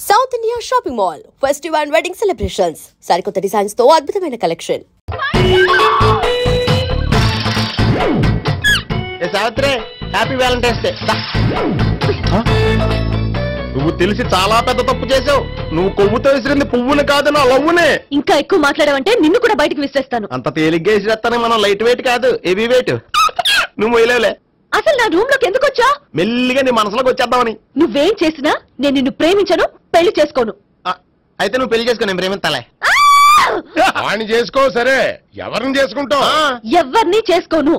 South India shopping mall festival and wedding celebrations సరికొత్త designs తో అద్భుతమైన collection. Savitri happy Valentine's day. నువ్వు తెలిసి చాలా పెద్ద తప్పు చేసావు. నువ్వు కొవ్వుతో విసిరింది పువ్వుని కాదు, నా లవ్వునే. ఇంకా ఎక్కువ మాట్లాడావంటే నిన్ను కూడా బయటకు విసిరేస్తాను. అంత తేలిగ్గా విసిరేస్తానే, మనం లైట్ వెయిట్ కాదు హెవీ వెయిట్. నువ్వు మొయ్యలేవులే. అసలు నా రూమ్ లోకి ఎందుకు వచ్చా? మెల్లిగా నీ మనసులోకి వచ్చేద్దామని. నువ్వేం చేసినా నేను నిన్ను ప్రేమించను, పెళ్లి చేసుకోను. అయితే నువ్వు పెళ్లి చేసుకో, నేను ప్రేమిస్తాలే. వాణ్ణి చేసుకో. సరే, ఎవరిని చేసుకుంటావు? ఎవరిని చేసుకోను.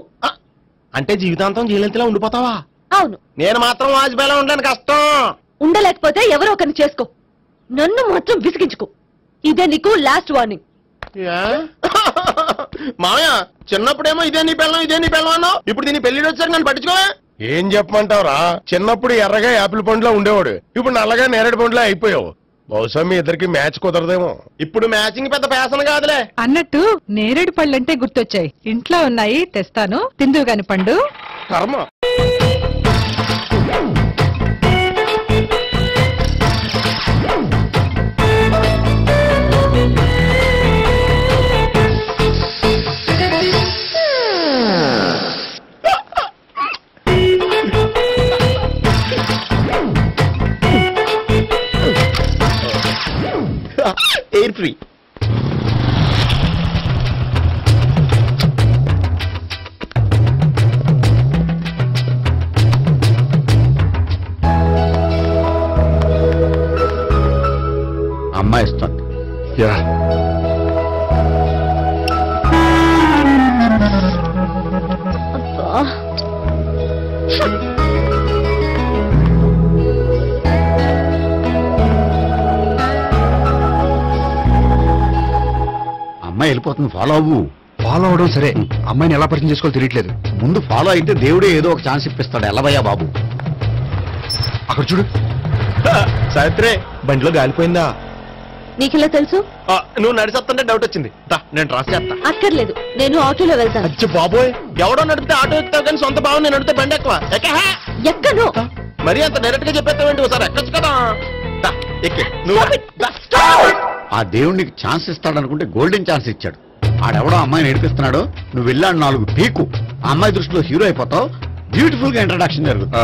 అంటే జీవితాంతం జీలంతిలా ఉండిపోతావా? అవును. నేను మాత్రం వాజ్పేయిలా ఉండడానికి కష్టం. ఉండలేకపోతే ఎవరో ఒకరిని చేసుకో, నన్ను మాత్రం విసిగించుకో. ఇదే నీకు లాస్ట్ వార్నింగ్. మామయ్య, చిన్నప్పుడేమో ఇదే నీ పెళ్ళం అన్నావు. ఇప్పుడు దీన్ని పెళ్లి వచ్చారు, నన్ను పట్టించుకోవా? ఏం చెప్పమంటావురా? చిన్నప్పుడు ఎర్రగా యాపిల్ పండులా ఉండేవాడు, ఇప్పుడు నల్లగా నేరేడు పండులా అయిపోయావు. బహుశా మీ ఇద్దరికి మ్యాచ్ కుదరదేమో. ఇప్పుడు మ్యాచింగ్ పెద్ద ఫ్యాషన్ కాదులే. అన్నట్టు నేరేడు పళ్ళంటే గుర్తొచ్చాయి. ఇంట్లో ఉన్నాయి, తెస్తాను, తిందువు గాని పండు. కర్మ. Air free. అమ్మాయి ఇస్తుంది. అమ్మాయి వెళ్ళిపోతుంది, ఫాలో అవ్వు. ఫాలో అవడం సరే, అమ్మాయిని ఎలా పరిచయం చేసుకోవాలో తెలియట్లేదు. ముందు ఫాలో అయితే దేవుడే ఏదో ఒక ఛాన్స్ ఇప్పిస్తాడు. ఎల్లవయ్యా బాబు. అక్కడ చూడు. సావిత్రి, బండిలో గాలిపోయిందా? నీకెలా తెలుసు? నువ్వు నడిచేస్తుంటే డౌట్ వచ్చింది. నేను రాసి చేస్తా. అక్కర్లేదు, నేను ఆటోలో వెళ్తాను. అచ్చి బాబోయ్, ఎవడో నడిపితే ఆటో ఎక్కుతావు కానీ సొంత భావం నేను నడిపితే బండి ఎక్కువ. ఎక్కను. మరి అంత డైరెక్ట్ గా చెప్పేస్తావేంటి? ఒకసారి ఎక్కొచ్చు కదా. ఆ దేవుడికి ఛాన్స్ ఇస్తాడనుకుంటే గోల్డెన్ ఛాన్స్ ఇచ్చాడు. ఆడెవడో అమ్మాయిని ఏడిపిస్తున్నాడు, నువ్వు వెళ్ళాడు 4 పీకు. ఆ అమ్మాయి దృష్టిలో హీరో అయిపోతావు. బ్యూటిఫుల్ గా ఇంట్రడక్షన్ జరుగుతుంది.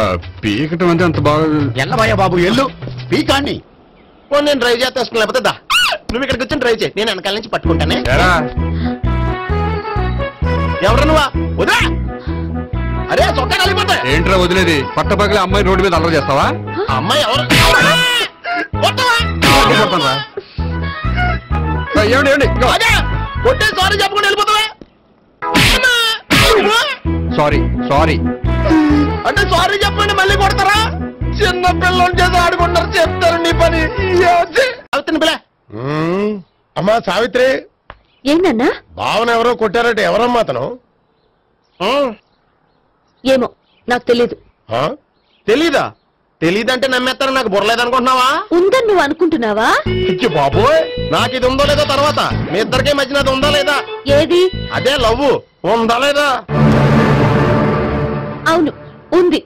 పీకటం అంటే అంత బాగా. ఎల్లవయ్యా బాబు, ఎల్లు పీకాన్ని. నేను డ్రైవ్ చేస్తాను, లేకపోతే దా నువ్వు ఇక్కడికి వచ్చి డ్రైవ్ చేయి, నేను వెనకాల నుంచి పట్టుకుంటానే. ఎవరు నువ్వా? వదిలే. అరే చొక్కా కలిగిపోతా. ఏంట్రా వదిలేది? పట్టపగలే అమ్మాయి రోడ్డు మీద అల్లరి చేస్తావా? అమ్మాయి ఎవరు? కొట్టే సారీ చెప్పకుండా వెళ్ళిపోతావా? సారీ సారీ అంటే సారీ చెప్పండి మళ్ళీ కొడతారా? చిన్న పిల్లలు చేసి ఆడుకుంటారు, చెప్తారు నీ పని. అవుతుంది పిల్ల. అమ్మా సావిత్రి, ఏంటన్నా? భావన ఎవరో కొట్టారట. ఎవరమ్మా అతను? ఏమో నాకు తెలీదు. తెలీదా? తెలీదంటే నమ్మేస్తారని నాకు బుర్రలేదనుకుంటున్నావా? ఉందని నువ్వు అనుకుంటున్నావా? బాబోయ్, నాకు ఇది ఉందో లేదో తర్వాత. మీ ఇద్దరికే మధ్యన అది ఉందా లేదా? ఏది? అదే లవ్ ఉందా లేదా? అవును, ఉంది.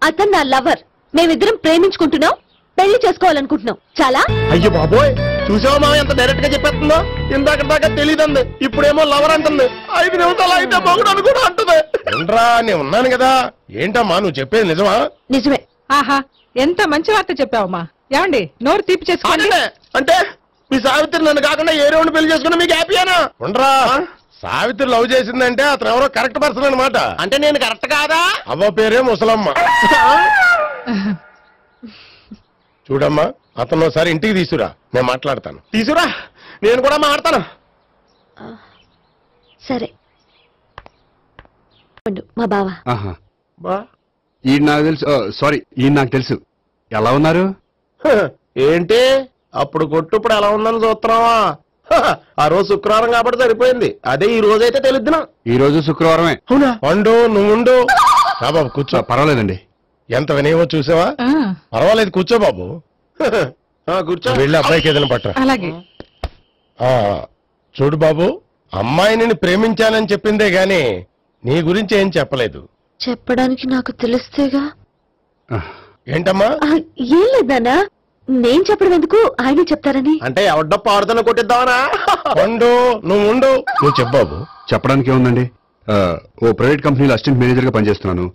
అతను నా లవర్. మేమిద్దరం ప్రేమించుకుంటున్నాం, పెళ్లి చేసుకోవాలనుకుంటున్నాం. చాలా. అయ్యో బాబోయ్, చూసావా మామ ఎంత డైరెక్ట్ గా చెప్పేస్తుందో? ఇందాక దాకా తెలీదండి, ఇప్పుడేమో లవర్ అంటుంది. 5 నిమిషాలు అయితే మగుడు అని కూడా అంటుంది. ఏంట్రా, నేను ఉన్నాను కదా. ఏంటమ్మా నువ్వు చెప్పేది నిజమా? నిజమే. ఆహా, ఎంత మంచి వార్త చెప్పావమ్మా. ఏమండి, నోరు తీపి చేసుకోండి. అంటే మీ సావిత్రి నన్ను కాకుండా ఏ రౌండ్ పెళ్లి చేసుకున్నా మీకు హ్యాపీయేనా? ఉండరా, సావిత్రి లవ్ చేసిందంటే అతను ఎవరో కరెక్ట్ పర్సన్ అనమాట. అంటే నేను కరెక్ట్ కాదా? అవ్వ పేరే ముసలమ్మ. చూడమ్మా, అతను ఒకసారి ఇంటికి తీసుకురా, నేను మాట్లాడతాను. తీసుకురా, నేను కూడా మాట్లాడతాను. సరే. మా బావ. ఈ నాకు తెలుసు. సారీ, ఈ నాకు తెలుసు. ఎలా ఉన్నారు? ఏంటి అప్పుడు కొట్టు ఇప్పుడు ఎలా ఉందని చూస్తున్నావా? ఆ రోజు శుక్రవారం కాబట్టి సరిపోయింది. అదే ఈ రోజు అయితే తెలుద్దునా? ఈ రోజు శుక్రవారమే. అవునా? వండు, నువ్వు ఉండు. బాబు కూర్చో. పర్వాలేదండి. ఎంత వినయమో చూసావా? పర్వాలేదు, కూర్చో బాబు. కూర్చో. వెళ్ళి అబ్బాయికి ఏదైనా పట్టరా. అలాగే. చూడు బాబు, అమ్మాయిని ప్రేమించానని చెప్పిందే గాని నీ గురించి ఏం చెప్పలేదు. చెప్పడానికి నాకు తెలిస్తేగా. ఏంటమ్మా? ఏం లేదన్నా, నేను చెప్పడం ఎందుకు, ఆయనే చెప్తారని. అంటే ఎవడ్డో పాడుతున్న కొట్టిద్దామనా? పండు నువ్వు ఉండు, నువ్వు చెప్పాబు. చెప్పడానికి ఏముందండి, ఓ ప్రైవేట్ కంపెనీలో అసిస్టెంట్ మేనేజర్ గా పనిచేస్తున్నాను.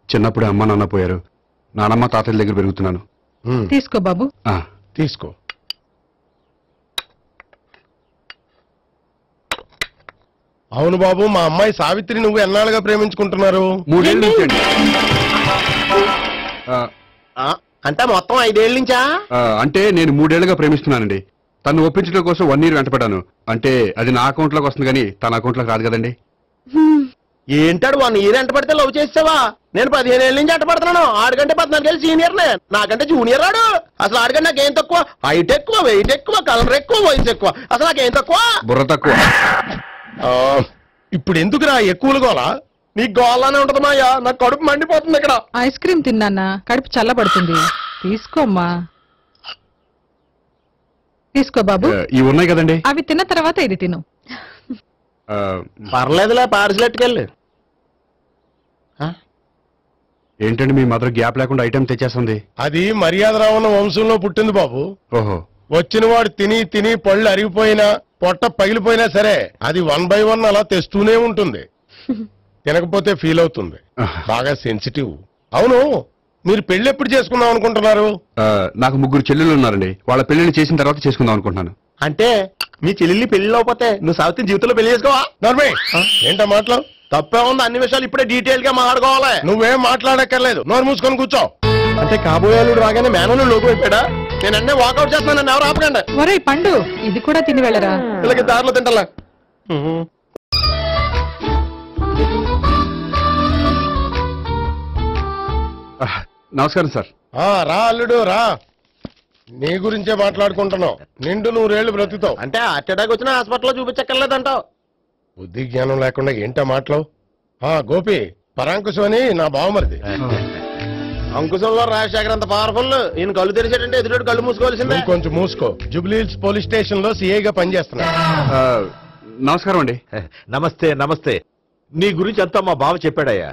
చిన్నప్పుడే అమ్మ నాన్న పోయారు. నానమ్మ తాతయ్య దగ్గర పెరుగుతున్నాను. తీసుకో బాబు. తీసుకో. అవును బాబు, మా అమ్మాయి సావిత్రి నువ్వు ఎన్నాళ్ళుగా ప్రేమించుకుంటున్నారు? 3 ఏళ్ళ నుంచి అండి. అంటే మొత్తం 5 ఏళ్ళ నుంచా? అంటే నేను 3 ఏళ్లుగా ప్రేమిస్తున్నానండి. తను ఒప్పించడం కోసం 1 year వెంటపడ్డాను. అంటే అది నా అకౌంట్ లోకి వస్తుంది కానీ తన అకౌంట్ లోకి రాదు కదండి. ఏంటాడు 1 year ఎంట పడితే లవ్ చేసావా? నేను 15 ఏళ్ళ నుంచి ఎంట పడుతున్నాను. ఆడికంటే 14 ఏళ్ళు సీనియర్నే, నాకంటే జూనియర్ రాడు. అసలు ఆడికంటే నాకేం తక్కువ? హైట్ ఎక్కువ, వెయిట్ ఎక్కువ, కలర్ ఎక్కువ, వయసు ఎక్కువ. అసలు నాకేం తక్కువ? బుర్ర తక్కువ. ఇప్పుడు ఎందుకురా ఎక్కువలు గోలా? నీకు గోళ్ళనే ఉంటది మాయా, నాకు కడుపు మండిపోతుంది ఇక్కడ. ఐస్ క్రీమ్ తిన్నానా, కడుపు చల్లబడుతుంది. తీసుకోమ్మా. తీసుకో బాబు. ఇవి ఉన్నాయి కదండి. అవి తిన్న తర్వాత ఇది తిను. పర్లేదులే, పార్సిల్ ఎట్టుకెళ్ళి. ఏంటండి మీ మదర్ గ్యాప్ లేకుండా ఐటెం తెచ్చేస్తుంది? అది మర్యాద రావణ వంశంలో పుట్టింది బాబు. ఓహో. వచ్చిన వాడు తిని తిని పళ్ళు అరిగిపోయినా పొట్ట పగిలిపోయినా సరే అది 1 by 1 అలా తెస్తూనే ఉంటుంది. తినకపోతే ఫీల్ అవుతుంది, బాగా సెన్సిటివ్. అవును, మీరు పెళ్లి ఎప్పుడు చేసుకుందాం అనుకుంటున్నారు? నాకు 3 చెల్లెళ్ళు ఉన్నారండి. వాళ్ళ పెళ్లిని చేసిన తర్వాత చేసుకుందాం అనుకుంటున్నాను. అంటే మీ చెల్లెల్ని పెళ్లి లేకపోతే నువ్వు సావిత్రి జీవితంలో పెళ్లి చేసుకోవా? నర్మే, ఏంటో మాటలు? తప్పే ఉంది, అన్ని విషయాలు ఇప్పుడే డీటెయిల్ గా మాట్లాడుకోవాలి. నువ్వేం మాట్లాడక్కర్లేదు, నోరు మూసుకొని కూర్చో. అంటే కాబోయేవాళ్ళు రాగానే మేనలు లోకి అయిపోయాడా? నేను అన్నీ వాకౌట్ చేస్తున్నాను, నన్ను ఎవరు ఆపకండి. ఒరే పండు, ఇది కూడా తిని వెళ్ళరా. వీళ్ళకి దారిలో తింటలా. నమస్కారం సార్. రా అల్లుడు రా, నీ గురించే మాట్లాడుకుంటున్నావు. నిండు 100 ఏళ్ళు బ్రతుకుతావు. అంటే హార్ట్ అటాక్ వచ్చిన హాస్పిటల్లో చూపించక్కర్లేదంటావు. బుద్ధి జ్ఞానం లేకుండా ఏంటో మాటలు? గోపి, పరాంకుశం అని నా బావమరిది. అంకుశంలో రాజశేఖర్ అంత పవర్ఫుల్. ఈయన కళ్ళు తెరిచాడంటే ఎదురు కళ్ళు మూసుకోవాల్సిందే. కొంచెం మూసుకో. జూబ్లీహిల్స్ పోలీస్ స్టేషన్ లో సిఐగా పనిచేస్తున్నా. నమస్కారం అండి. నమస్తే నమస్తే. నీ గురించి అంతా మా బావ చెప్పాడయ్యా.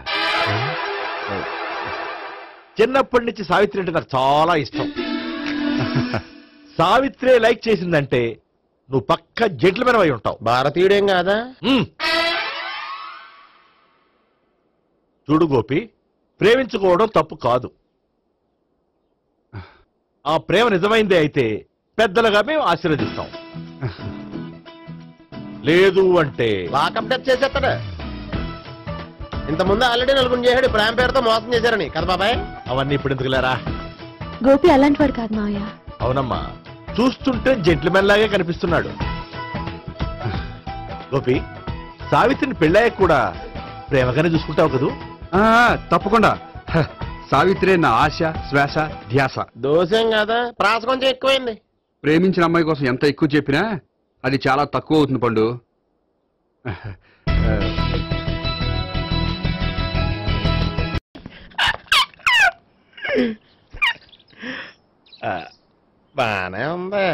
చిన్నప్పటి నుంచి సావిత్రి అంటే నాకు చాలా ఇష్టం. సావిత్రే లైక్ చేసిందంటే నువ్వు పక్క జెంట్లమెన్ అయి ఉంటావు. భారతీయుడేం కాదా? చూడు గోపి, ప్రేమించుకోవడం తప్పు కాదు. ఆ ప్రేమ నిజమైందే అయితే పెద్దలుగా మేము ఆశీర్వదిస్తాం. లేదు అంటే వాకప్ డెత్ చేసేస్తాడు. ఇంతకుముందు ఆల్రెడీ 4 చేశాడు ప్రేమ పేరుతో మోసం చేశారని కదా బాబాయ్. అవన్నీ ఇప్పుడు ఎందుకులేరా? గోపి అలాంటి వాడు కాదు మావయ్య. అవునమ్మా, చూస్తుంటే జెంట్లమెన్ లాగే కనిపిస్తున్నాడు. గోపి, సావిత్రిని పెళ్ళాక కూడా ప్రేమగానే చూసుకుంటావు కదూ? తప్పకుండా. సావిత్రే నా ఆశ, శ్వాస, ధ్యాస. దోషం కాదా, ప్రాస కొంచెం ఎక్కువైంది. ప్రేమించిన అమ్మాయి కోసం ఎంత ఎక్కువ చెప్పినా అది చాలా తక్కువ అవుతుంది పండు. బానే ఉందా?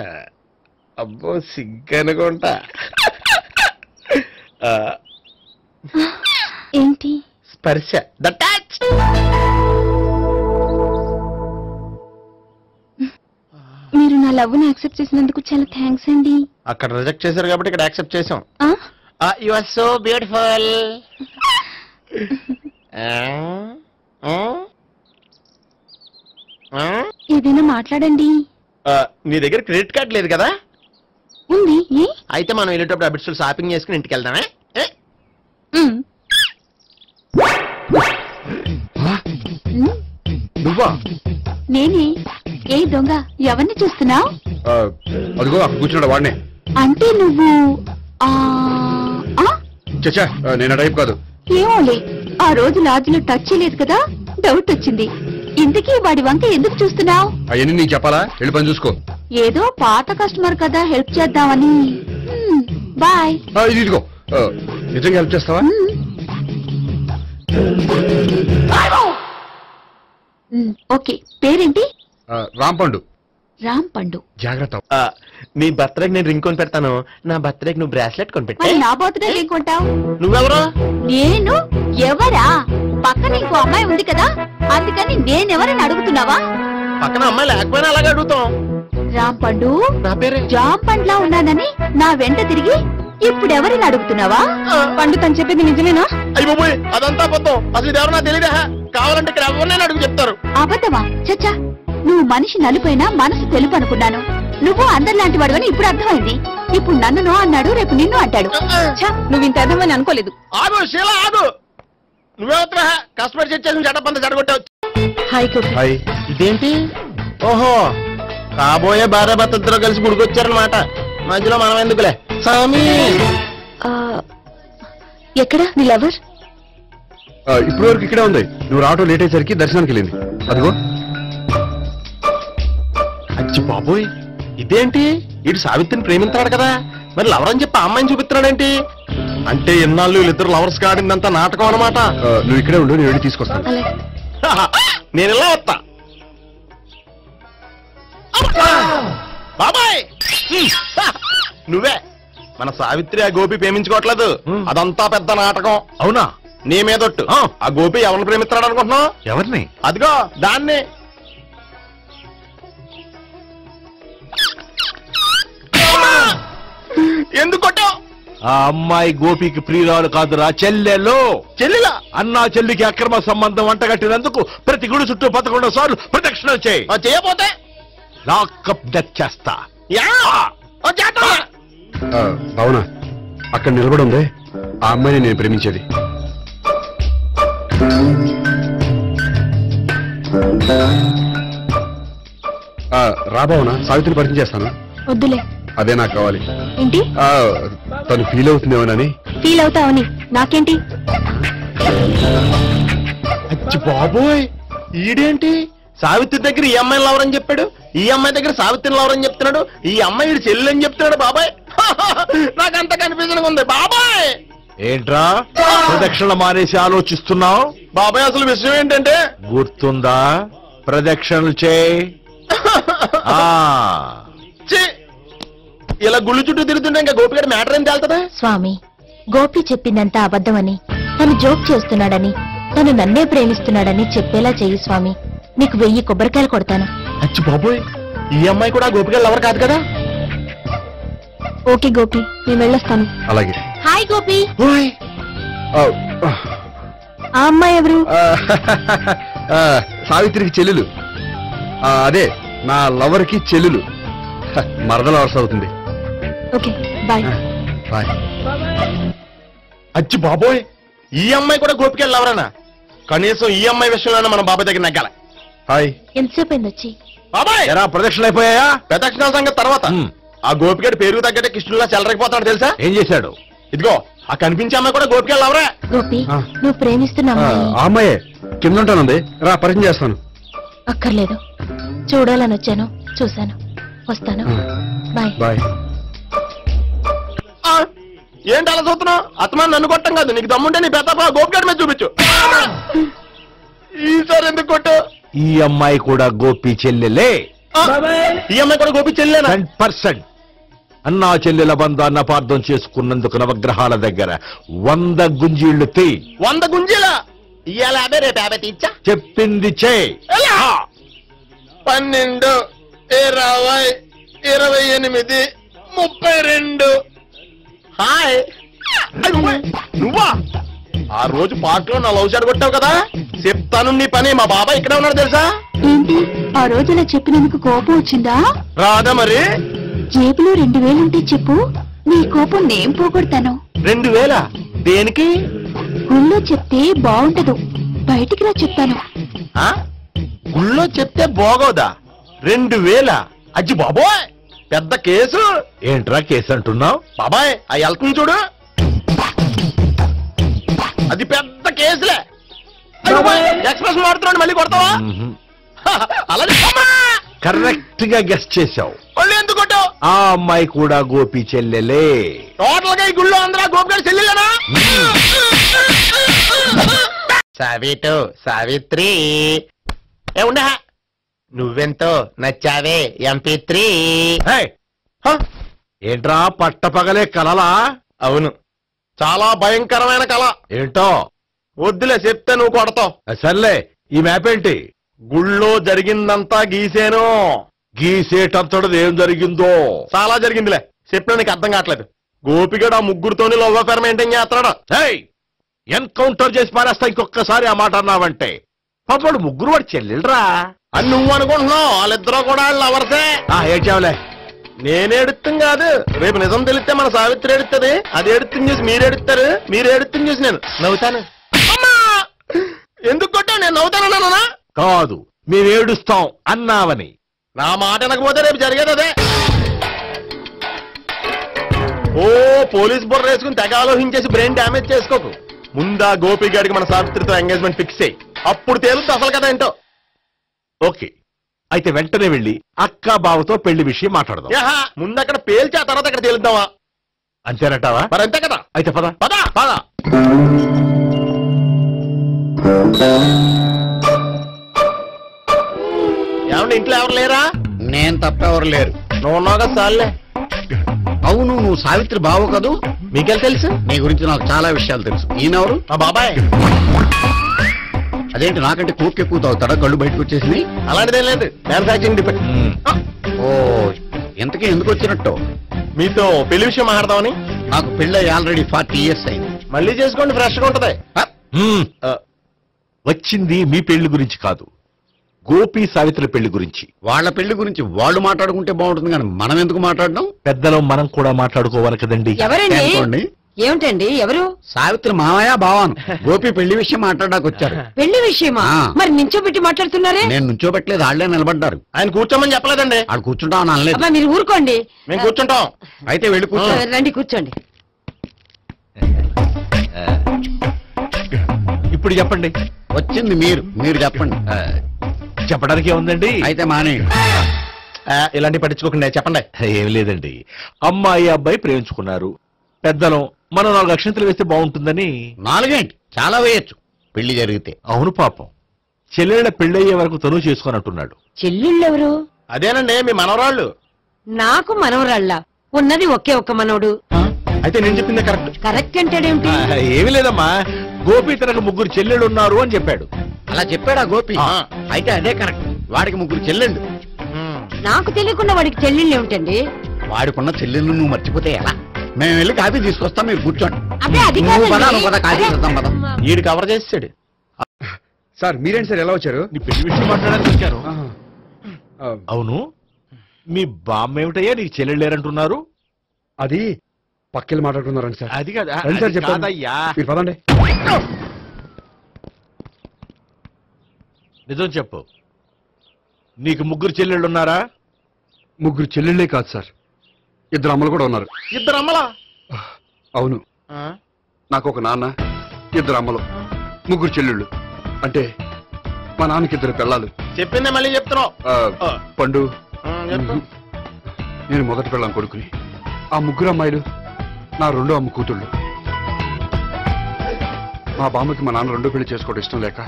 అబ్బో సిగ్గనుకుంటా. ఏంటి? స్పర్శ, ద టచ్. మీరు నా లవ్ ని యాక్సెప్ట్ చేసినందుకు చాలా థ్యాంక్స్ అండి. అక్కడ రిజెక్ట్ చేశారు కాబట్టి ఇక్కడ యాక్సెప్ట్ చేసాం. You are so beautiful. ఏదైనా మాట్లాడండి. నీ దగ్గర క్రెడిట్ కార్డ్ లేదు కదా? ఉంది. అయితే మనం వెళ్ళేటప్పుడు అబిట్స్ షాపింగ్ చేసుకుని ఇంటికి వెళ్దామే. నువ్వా? నేనే. ఏ దొంగ, ఎవరిని చూస్తున్నావు? అదిగో అక్కడ కూర్చున్నాడు వాడినే. అంటే నువ్వు చచ్చా, నేను టైప్ కాదు. ఏమోలే, ఆ రోజు లాడ్జిలో టచ్ చేయలేదు కదా, డౌట్ వచ్చింది. ఇంతకీ వాడి వంక ఎందుకు చూస్తున్నావు? అవన్నీ నీకు చెప్పాలా? వెళ్ళి పని చూసుకో. ఏదో పాత కస్టమర్ కదా, హెల్ప్ చేద్దామని. బాయ్. ఇదిగో, నిజంగా హెల్ప్ చేస్తావా? ఓకే. పేరేంటి? రాంపండు. రాంపండు. జాగ్రత్త. నీ బర్త్డేకి నేను రింగ్ కొని పెడతాను, నా బర్త్డేకి నువ్వు బ్రాస్లెట్ కొని పెట్టా. మరి నా బర్త్డే ఏం కొంటావు? నువ్వెవరు? నేను ఎవరా? పక్కన ఇంకో అమ్మాయి ఉంది కదా, అందుకని నేనెవరని అడుగుతున్నావా? పక్కన అమ్మాయి లేకపోయినా అలాగే అడుగుతాం. రాంపండు నా పేరే జామ్ పండ్లా ఉన్నానని నా వెంట తిరిగి ఇప్పుడు ఎవరిని అడుగుతున్నావా? పండు తను చెప్పింది నిజమేనా? అయ్యి పోయి అదంతా అబద్ధం. అసలు ఇది ఎవరన్నా తెలియదా? కావాలంటే ఇక్కడ ఎవరినైనా అడుగు చెప్తారు. అబద్ధమా? చచ్చా, నువ్వు మనిషి నలుపైనా మనసు తెలుపు అనుకున్నాను. నువ్వు అందరిలాంటి వాడువని ఇప్పుడు అర్థమైంది. ఇప్పుడు నన్ను అన్నాడు, రేపు నిన్ను అంటాడు. నువ్వు ఇంత అర్థమని అనుకోలేదు. ఆగు శీలా ఆగు. నువ్వేవత్తరా కస్టమర్ సెట్ చేసి జడపంత జడగొట్టావు. Hi hi. ఇదేంటి? ఓహో, కాబోయే భార్య భర్త ఇద్దరు కలిసి గుడికొచ్చారనమాట. మధ్యలో మనం ఎందుకులే స్వామి. ఎక్కడ నీ లవర్? ఇప్పటి వరకు ఇక్కడే ఉంది. నువ్వు రావటం లేట్ అయ్యేసరికి దర్శనానికి వెళ్ళింది. అదిగో. అచ్చి బాబోయ్, ఇదేంటి? ఇటు సావిత్రిని ప్రేమించాడు కదా, మరి లవర్ అని చెప్పి ఆ అమ్మాయిని చూపిస్తున్నాడేంటి? అంటే ఎన్నాళ్ళు వీళ్ళిద్దరు లవర్స్ కాడిందంతా నాటకం అనమాట. నువ్వు ఇక్కడే ఉండు, నేను వెళ్ళి తీసుకొస్తాను. నేను ఇలా వస్తా. బాబాయ్ నువ్వే మన సావిత్రి ఆ గోపి ప్రేమించుకోవట్లేదు. అదంతా పెద్ద నాటకం. అవునా? నీ మీదొట్టు. ఆ గోపి ఎవరిని ప్రేమిస్తున్నాడు అనుకుంటున్నావు? ఎవరిని? అదిగో దాన్ని. ఎందుకు కొట్టావు? ఆ అమ్మాయి గోపికి ప్రియురాలు కాదురా, చెల్లెలు. చెల్లిలా? అన్నా చెల్లికి అక్రమ సంబంధం వంటగట్టినందుకు ప్రతి గుడి చుట్టూ 11 సార్లు ప్రదక్షిణలు చేయి. చేయపోతే లాకప్ డెత్ చేస్తా. అవునా? అక్కడ నిలబడి ఉంది ఆ అమ్మాయిని నేను ప్రేమించేది. రాబావునా? సావిత్రిని పరిచయం చేస్తాను. వద్దులే. అదే నాకు కావాలి. ఏంటి? తను ఫీల్ అవుతుందేమోనని. ఫీల్ అవుతావని నాకేంటి? అచ్చి బాబోయ్, ఈడేంటి సావిత్రి దగ్గర ఈ అమ్మాయిని లవర్ అని చెప్పాడు, ఈ అమ్మాయి దగ్గర సావిత్రిని లవర్ అని చెప్తున్నాడు, ఈ అమ్మాయి చెల్లి అని చెప్తున్నాడు. బాబాయ్ నాకంత కన్ఫ్యూజన్ ఉంది బాబాయ్. ఏంట్రా ప్రదక్షిణ మానేసి ఆలోచిస్తున్నావు? బాబాయ్ అసలు విషయం ఏంటంటే, గుర్తుందా? ప్రదక్షిణలు చేయి. ఇలా గుళ్ళు చుట్టూ తిరుగుతుంటే ఇంకా గోపిగడ మ్యాటర్ ఏం తేలుతుందా? స్వామి, గోపి చెప్పిందంతా అబద్ధమని, తను జోక్ చేస్తున్నాడని, తను నన్నే ప్రేమిస్తున్నాడని చెప్పేలా చెయ్యి స్వామి. నీకు 1000 కొబ్బరికాయలు కొడతాను. అచ్చి బాబోయ్, ఈ అమ్మాయి కూడా గోపిగడ లవర్ కాదు కదా? ఓకే గోపి, నేను వెళ్ళొస్తాను. అలాగే. హాయ్ గోపి. ఆ, ఆ అమ్మాయి ఎవరు? సావిత్రికి చెల్లెలు. అదే నా లవర్ కి చెల్లెలు. మరద లవర్స్ అవుతుంది. Okay bye. బాయ్. అచ్చి బాబోయ్, ఈ అమ్మాయి కూడా గోపిగడ లవరేనా? కనీసం ఈ అమ్మాయి విషయంలోనే మనం బాబాయ్ దగ్గర నగ్గాల. హాయ్. ఎంతసేపు అయింది వచ్చి? బాబాయ్ ఎరా ప్రదక్షిణలు అయిపోయాయా? ప్రదక్షిణాల సంగతి తర్వాత. ఆ గోపిగడ పేరు తగ్గట్టే కృష్ణులా చెలరకపోతాడు తెలుసా? ఏం చేశాడు? ఇదిగో ఆ కనిపించే అమ్మాయి కూడా గోపిగడ లవరే. గోపి, నువ్వు ప్రేమిస్తున్న అమ్మాయి ఆ అమ్మాయే కింద ఉంటానుంది. రా పరిచయం చేస్తాను. అక్కర్లేదు, చూడాలని వచ్చాను, చూశాను, వస్తాను. బాయ్. బాయ్. ఏంటి అలా చూస్తున్నావు? అత్తమాని నన్ను కొట్టం కాదు, నీకు దమ్ముంటే నీ పెద్ద గోపిగడ మీద చూపించు. ఈసారి ఎందుకు కొట్టు? ఈ అమ్మాయి కూడా గోపి చెల్లెలే. ఈ అమ్మాయి కూడా గోపి చెల్లెనా? 100%. అన్నా చెల్లెల బంధాన్ని అపార్థం చేసుకున్నందుకు నవగ్రహాల దగ్గర 100 గుంజీళ్లు తీ. 100 గుంజీలా? ఇవాళ 50, రేపు 50 తీచ్చా. చెప్పింది చే. 12, 20, 28, 32. హాయ్. నువ్వా? ఆ రోజు పార్క్ లో నా లవ్ షాట్ కొట్టావు కదా, చెప్తాను నీ పని. మా బాబాయ్ ఇక్కడే ఉన్నాడు తెలుసా? ఏంటి ఆ రోజు ఇలా చెప్పినందుకు కోపం వచ్చిందా? రాదా మరి? జేబులో 2000 ఉంటే చెప్పు, నీ కోపం నేను పోగొడతాను. 2000? దేనికి? గుళ్ళో చెప్తే బాగుంటదు, బయటికి రా చెప్తాను. గుళ్ళో చెప్తే బాగోదా? 2000? అజ్జి బాబోయ్, పెద్ద కేసు. ఏంట్రా కేసు అంటున్నావు? బాబాయ్ ఆ వెళ్తుంది చూడు, అది పెద్ద కేసులే. ఎక్స్ప్రెస్ మాడుతున్నాడు, మళ్ళీ కొడతావా? అలాగే కరెక్ట్ గా గెస్ట్ చేశావు. మళ్ళీ ఎందుకు కొట్టావు? ఆ అమ్మాయి కూడా గోపి చెల్లెలే. టోటల్ గా ఈ గుళ్ళో అందరూ గోపిగారు చెల్లెలేనా? సావిటు సావిత్రి ఏముండా, నువ్వెంతో నచ్చావే MP3. ఏంట్రా పట్టపగలే కలలా? అవును, చాలా భయంకరమైన కళ. ఏంటో వద్దులే, చెప్తే నువ్వు కొడతావు. సర్లే, ఈ మ్యాప్ ఏంటి? గుళ్ళో జరిగిందంతా గీసేను. గీసేటంతటది ఏం జరిగిందో చాలా జరిగిందిలే, చెప్పినా నీకు అర్థం కావట్లేదు. గోపిగడు ఆ ముగ్గురుతోని లవ్ అఫేర్ మెయింటైన్ చేస్తున్నాడు. ఎన్కౌంటర్ చేసి పారేస్తా ఇంకొకసారి ఆ మాట అన్నావంటే. పాపడు ముగ్గురు వాడు చెల్లెలరా అని నువ్వు అనుకుంటున్నావు, వాళ్ళిద్దరూ కూడా లవర్సే. ఏడ్చావులే. నేనేడుతుంది కాదు, రేపు నిజం తెలిస్తే మన సావిత్రి ఎడుతుంది. అది ఎడుతుంది చూసి మీరు ఎడుతారు, మీరు ఎడుతుంది చూసి నేను నవ్వుతాను. అమ్మా ఎందుకు కొట్టావు? నేను నవ్వుతానన్నా కాదు, మేమేడుస్తాం అన్నావని. నా మాట అనకపోతే రేపు జరిగేది అదే. ఓ పోలీస్ బుర్ర వేసుకుని తెగ ఆలోచించేసి బ్రెయిన్ డ్యామేజ్ చేసుకోకు. ముందా గోపి గారికి మన సావిత్రితో ఎంగేజ్మెంట్ ఫిక్స్ అయ్యి అప్పుడు తేలుతుంది అసలు కదా ఏంటో. ఓకే, అయితే వెంటనే వెళ్ళి అక్క బావతో పెళ్లి విషయం మాట్లాడదాం. ముందు అక్కడ పేల్చి ఆ తర్వాత అక్కడ తేలుద్దామా? అంతేనటావా? మరి అంతే కదా. అయితే పద పద పద. ఏమండి ఇంట్లో ఎవరు లేరా? నేను తప్పెవరు లేరు. నువ్వు ఉన్నావు కదా సార్లే. అవును, నువ్వు సావిత్రి బావు కదూ? మీకెళ్ళి తెలుసు? నీ గురించి నాకు చాలా విషయాలు తెలుసు. ఈయనెవరు? మా బాబాయ్. అదేంటి నాకంటే కూక్ ఎక్కువ తాగుతాడా? కళ్ళు బయటకు వచ్చేసింది. అలాంటిదేం లేదు, మ్యానుఫాక్చరింగ్ డిఫెక్ట్. ఓ, ఇంతకీ ఎందుకు వచ్చినట్టు? మీతో పెళ్లి విషయం మాట్లాడదామని. నాకు పెళ్ళి ఆల్రెడీ 40 years అయింది. మళ్ళీ చేసుకోండి, ఫ్రెష్ గా ఉంటది. వచ్చింది మీ పెళ్లి గురించి కాదు, గోపి సావిత్రి పెళ్లి గురించి. వాళ్ళ పెళ్లి గురించి వాళ్ళు మాట్లాడుకుంటే బాగుంటుంది, కానీ మనం ఎందుకు మాట్లాడడం? పెద్దలో మనం కూడా మాట్లాడుకోవాలి కదండి. ఎవరండి? ఏమిటండి? ఎవరు? సావిత్రి మామయ్య బావాను. గోపి పెళ్లి విషయం మాట్లాడడానికి వచ్చారు. పెళ్లి విషయమా? మరి నించోబెట్టి మాట్లాడుతున్నారే? నేను నుంచోబెట్టలేదు, వాళ్ళే నిలబడ్డారు. ఆయన కూర్చోమని చెప్పలేదండి. వాళ్ళు కూర్చుంటామని అనలేదు. అబ్బా మీరు ఊరుకోండి. మేము కూర్చుంటాం. అయితే వెళ్ళి కూర్చో. రండి కూర్చోండి. ఇప్పుడు చెప్పండి. వచ్చింది మీరు చెప్పండి. చెప్పడానికి ఏముందండి? అయితే మానే. ఇలాంటివి పట్టించుకోకుండా చెప్పండి. ఏం లేదండి, అమ్మాయి అబ్బాయి ప్రేమించుకున్నారు. పెద్దలం మనం 4 అక్షంతలు వేస్తే బాగుంటుందని. 4 ఏంటి, చాలా వేయచ్చు పెళ్లి జరిగితే. అవును పాపం, చెల్లెళ్ళ పెళ్ళయ్యే వరకు తను చేసుకున్నట్టున్నాడు. చెల్లెళ్ళెవరు? అదేనండి మీ మనవరాళ్ళు. నాకు మనవరాళ్ళ ఉన్నది ఒకే ఒక్క మనవడు. అయితే నేను చెప్పిందే కరెక్ట్. కరెక్ట్ అంటాడేమిటి? ఏమి లేదమ్మా, గోపి తనకు 3 చెల్లెళ్ళు ఉన్నారు అని చెప్పాడు. అలా చెప్పాడా గోపి? అయితే అదే కరెక్ట్. వాడికి 3 చెల్లెళ్ళు. నాకు తెలియకుండా వాడికి చెల్లెళ్ళు ఏమిటండి? వాడికున్న చెల్లెళ్ళు నువ్వు మర్చిపోతే ఎలా? మేము వెళ్ళి కాఫీ తీసుకొస్తాం, మీరు కూర్చోండి. అదే అది కాఫీ చేద్దాం పద. ఈడు కవర్ చేసాడు. సార్ మీరేంటి సార్ ఎలా వచ్చారు? నీ పెళ్లి విషయం మాట్లాడడానికి వచ్చారు. అవును, మీ బామ్మ ఏమిటయ్యా నీకు చెల్లెళ్ళు లేరంటున్నారు? అది పక్కెళ్ళి మాట్లాడుకున్నారండి సార్. అది కాదు సార్ చెప్పండి. కాదయ్యా, మీరు పదండి. నిజం చెప్పు, నీకు 3 చెల్లెళ్ళు ఉన్నారా? 3 చెల్లెళ్ళే కాదు సార్, 2 అమ్మలు కూడా ఉన్నారు. 2 అమ్మలా? అవును, నాకు ఒక నాన్న, 2 అమ్మలు, 3 చెల్లెళ్ళు. అంటే మా నాన్నకి 2 పిల్లలు. చెప్పిందే మళ్ళీ చెప్తున్నావు. పండు, నేను మొదటి పిల్లం కొడుకుని. ఆ 3 అమ్మాయిలు నా 2వ అమ్మ కూతుళ్ళు. మా బామ్మకి మా నాన్న 2వ పెళ్లి చేసుకోవడం ఇష్టం లేక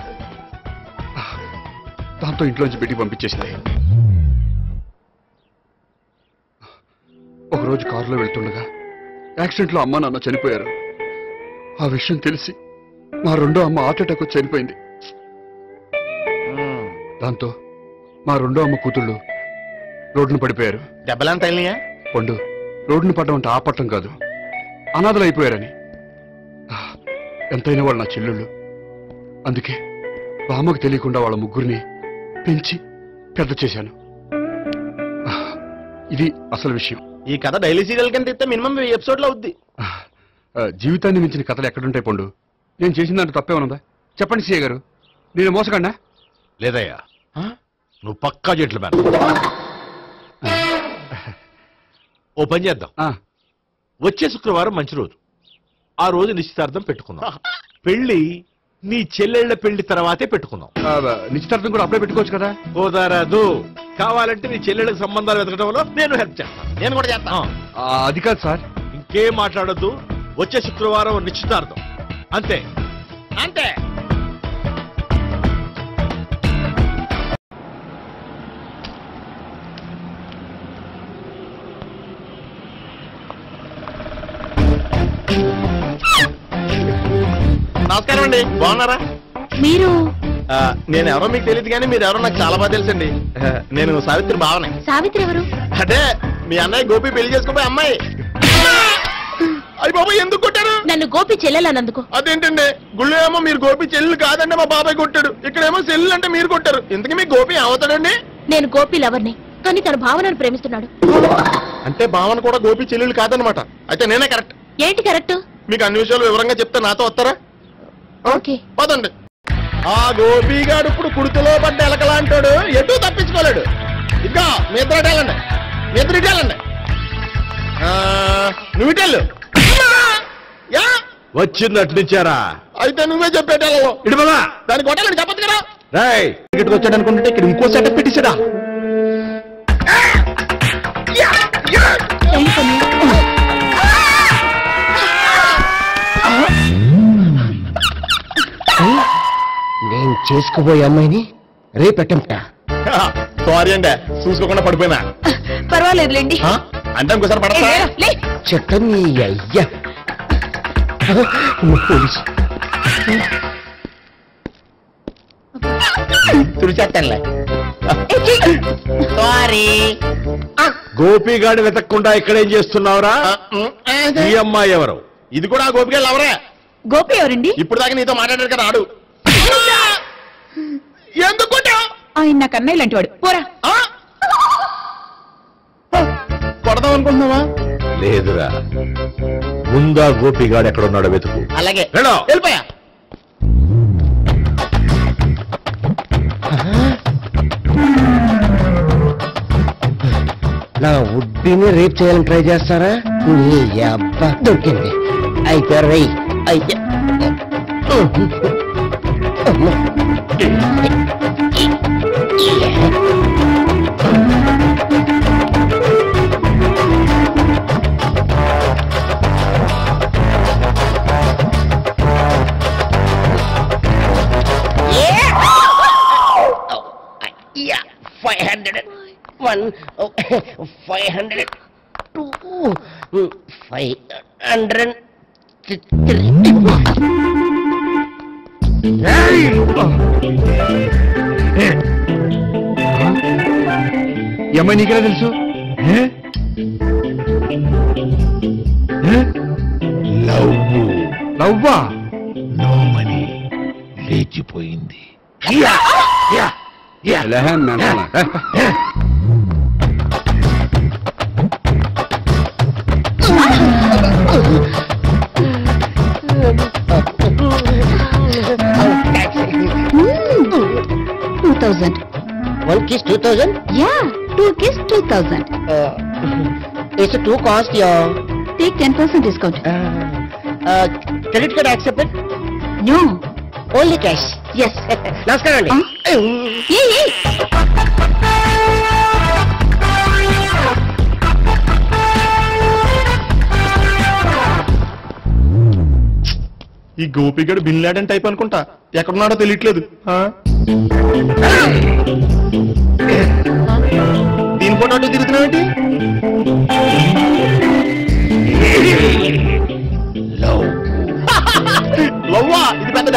దాంతో ఇంట్లోంచి బిడ్డికి పంపించేసింది. ఒకరోజు కారులో వెళ్తుండగా యాక్సిడెంట్లో అమ్మ నాన్న చనిపోయారు. ఆ విషయం తెలిసి మా 2వ అమ్మ హార్ట్ అటాక్ వచ్చి చనిపోయింది. దాంతో మా 2వ అమ్మ కూతుళ్ళు రోడ్డును పడిపోయారు. దెబ్బలంత అయినాయా? పండు, రోడ్డును పడ్డం అంటే ఆపట్టం కాదు, అనాథలు అయిపోయారని. ఎంతైనా వాళ్ళు నా చెల్లెళ్ళు. అందుకే బామ్మకు తెలియకుండా వాళ్ళ 3 పెంచి పెద్ద చేశాను. ఇది అసలు విషయం. ఈ కథ డైలీ సీరియల్ కింద ఇస్తే మినిమం ఎపిసోడ్లో అవుద్ది. జీవితాన్ని మించిన కథలు ఎక్కడుంటాయి పండు? నేను చేసిన దాంట్లో తప్పేమనుందా? చెప్పండి సీఏ గారు, నేను మోసగండా? లేదయ్యా, నువ్వు పక్కా చెట్లు మేన. ఓ పని చేద్దాం, వచ్చే శుక్రవారం మంచి రోజు, ఆ రోజు నిశ్చితార్థం పెట్టుకుందాం. పెళ్లి నీ చెల్లెళ్ల పెళ్లి తర్వాతే పెట్టుకుందాం. నిశ్చితార్థం కూడా అప్పుడే పెట్టుకోవచ్చు కదా? కుదరదు, కావాలంటే నీ చెల్లెళ్ళకి సంబంధాలు వెతకడంలో నేను హెల్ప్ చేస్తాను. నేను కూడా చేస్తాను. అది కాదు సార్. ఇంకేం మాట్లాడద్దు, వచ్చే శుక్రవారం నిశ్చితార్థం, అంతే అంతే. నమస్కారం అండి, బాగున్నారా? మీరు నేను ఎవరో మీకు తెలియదు కానీ మీరు ఎవరో నాకు చాలా బాగా తెలుసండి. నేను సావిత్రి భావనే. సావిత్రి ఎవరు? అదే మీ అన్నయ్య గోపి పెళ్లి చేసుకోపోయి అమ్మాయి. అయ్యి బాబాయ్ ఎందుకు కొట్టారు? నన్ను గోపి చెల్లెలన్నందుకు. అదేంటండి గుళ్ళు ఏమో మీరు గోపి చెల్లెలు కాదండి మా బాబాయ్ కొట్టాడు, ఇక్కడేమో చెల్లెలు అంటే మీరు కొట్టారు. ఇంతకీ మీ గోపి ఏమవుతాడండి? నేను గోపి లవర్ని, కానీ తన భావనను ప్రేమిస్తున్నాడు. అంటే భావన కూడా గోపి చెల్లెలు కాదనమాట. అయితే నేనే కరెక్ట్. ఏంటి కరెక్ట్? మీకు అన్ని విషయాలు వివరంగా చెప్తే నాతో వస్తారా? ఓకే పదండి. ఆ గోపిగాడు ఇప్పుడు కుడితిలో పడ్డ ఎలకలాంటాడు, ఎటు తప్పించుకోలేడు. ఇంకా మీ ఇద్దరు ఇటేళ్ళండి, మీ ఇద్దరు ఇటేళ్ళండి. నువ్వు ఇటెళ్ళు. వచ్చిందట్టు నుంచారా? అయితే నువ్వే చెప్పేటెళ్ళలో ఇటు బాబా దానికి కొట్టాలని చెప్పదు కదా. రాయ్ ఇక్కడికి వచ్చాడు అనుకుంటే ఇక్కడ ఇంకో సెటప్ పెట్టించడా? నేను చేసుకోబోయే అమ్మాయిని రేపెట్టంట. సారీ అండి చూసుకోకుండా పడిపోయినా. పర్వాలేదులేండి. అంటే ఇంకోసారి పడతా చెట్ట నీ అయ్యా. పోలీసు తుడిచేస్తానులే. సారీ. గోపిగాడి వెతకకుండా ఇక్కడేం చేస్తున్నావురా? ఈ అమ్మాయి ఎవరు? ఇది కూడా గోపిగాళ్ళు ఎవరే? గోపి ఎవరండి? ఇప్పుడు దాకా నీతో మాట్లాడారు కదా ఆడు. ఎందుకు ఆయన నాకు అన్నయ్య లాంటి వాడు. పోరా. కొడదాం అనుకుంటున్నావా? లేదురా, ముందా గోపిగాడు ఎక్కడున్నాడో వెతుకు. అలాగే వెళ్ళో. వెళ్ళిపోయా. నా ఉడ్డిని రేప్ చేయాలని ట్రై చేస్తారా? నీ అబ్బా దొరికింది. అయితే రై అయితే ఏమై నీకెలా తెలుసు? లవ్వా? నోమని లేచిపోయింది. One kiss 2000? Yeah, 2 kiss 2000. It's a 2 cost, yeah. Take 10% discount. Credit card accepted? No. Only cash. Yes. నమస్కారం అండి. ఈ గోపిగడు బిన్ లాడెన్ టైప్ అనుకుంటా, ఎక్కడున్నాడో తెలియట్లేదు. దీని ఫోటో తిరుగుతున్నావేంటి? లవ్వా? ఇది పెద్ద